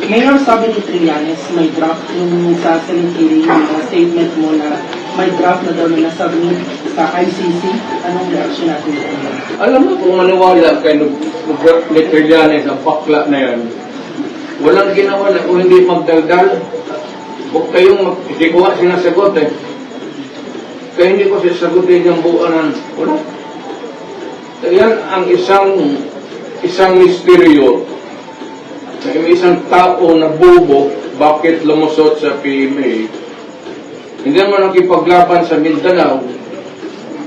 Mayor, sabi ni Trillanes, may draft yung sa Senate hearing, yung statement mo na may draft na daw na nasubmit sa ICC. Anong reaction natin sa inyo? Alam mo kung maniwala kay ni Trillanes ang pakla na yan, walang ginawa na kung hindi magdaldal. Huwag kayong hindi ko nga sinasagot eh. Kaya hindi ko sasagutin yung buuan ng wala. Yan ang isang misteryo na may isang tao na bobo bakit lumusot sa PMA. Hindi naman nakipaglaban sa Mindanao.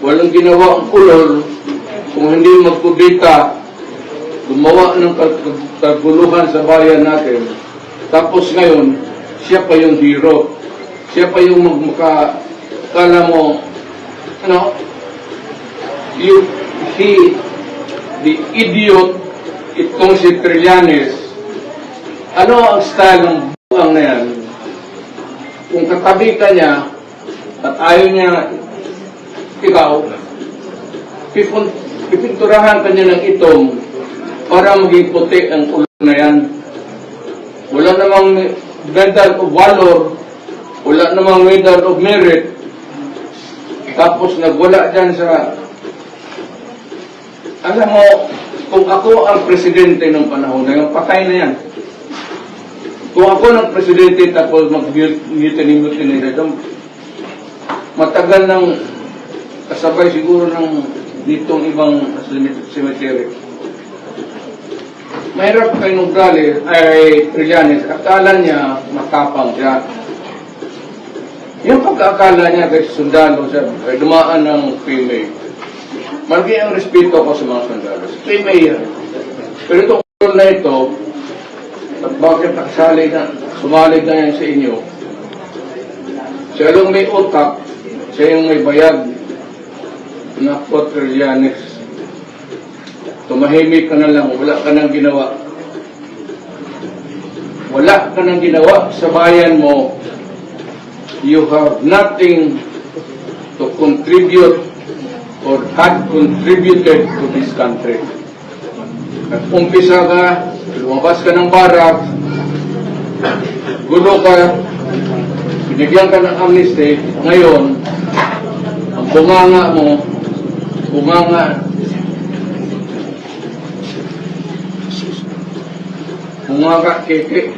Walang ginawa ang kulol kung hindi magkudita, gumawa ng kaguluhan sa bayan natin. Tapos ngayon, siya pa yung hero. Siya pa yung kala mo, ano, the idiot, itong si Trillanes. Ano ang style ng buang na yan? Kung katabi ka niya at ayaw niya ikaw, pipinturahan ka niya ng itong para maging puti ang ulo na yan. Wala namang medal of valor, wala namang medal of merit, tapos nagwala dyan sa... Alam mo, kung ako ang presidente ng panahon na yung patay na yan. Kung ako ng presidente tapos mag-mutiny matagal ng kasabay siguro ng ditong ibang cemetery. Mahirap kay Nograles ay Trillanes, akala niya matapang siya. Yung pagkakala niya kay sundalo siya, ay dumaan ng PMA. Malaki ang respeto ko sa mga sundalo. PMA yan. Pero itong na ito, at bakit sumalig na yan sa inyo? Siya lang may utak, siya yung may bayag na Trillanes. Tumahimik ka na lang, wala ka nang ginawa. Wala ka nang ginawa sa bayan mo. You have nothing to contribute or had contributed to this country. Nag-umpisa ka, lumabas ka ng barak, gulo ka, binigyan ka ng amnesty, ngayon, ang bunganga mo, bunganga keke.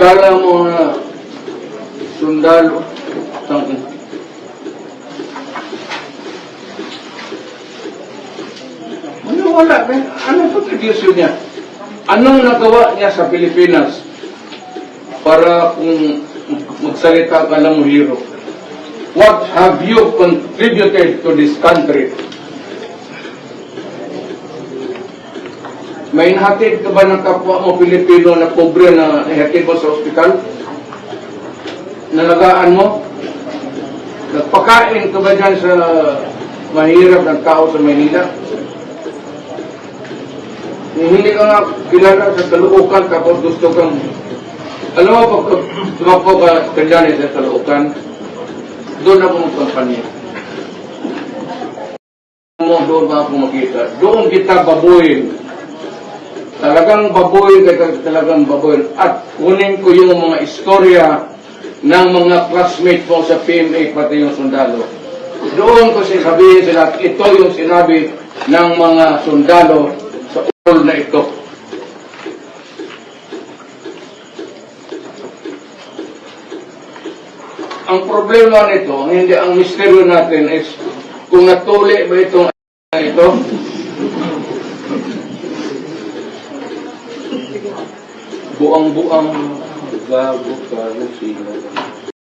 Kala mo na sundalo, wala. Anong contribution niya? Anong nagawa niya sa Pilipinas para kung magsalita ka lang mo hero? What have you contributed to this country? May nahatid ka ba ng kapwa mo Pilipino na pobre na nahatid mo sa ospital? Nalagaan mo? Nagpakain ka ba dyan sa mahirap ng tao sa Maynila? Hindi ka nga kilala sa Caloocan tapos gusto kang... Alam mo, pag tumakbo ka Trillanes sa Caloocan, doon ako magkampanya. Doon ba ako makita? Doon kita babuin. Talagang babuin, talagang babuin. At kunin ko yung mga istorya ng mga classmates mo sa PMA, pati yung sundalo. Doon ko sabihin sila, ito yung sinabi ng mga sundalo sa ulo na ito. Ang problema nito, hindi ang misteryo natin is kung natuli ba itong ito. Buang-buang bago ka sila.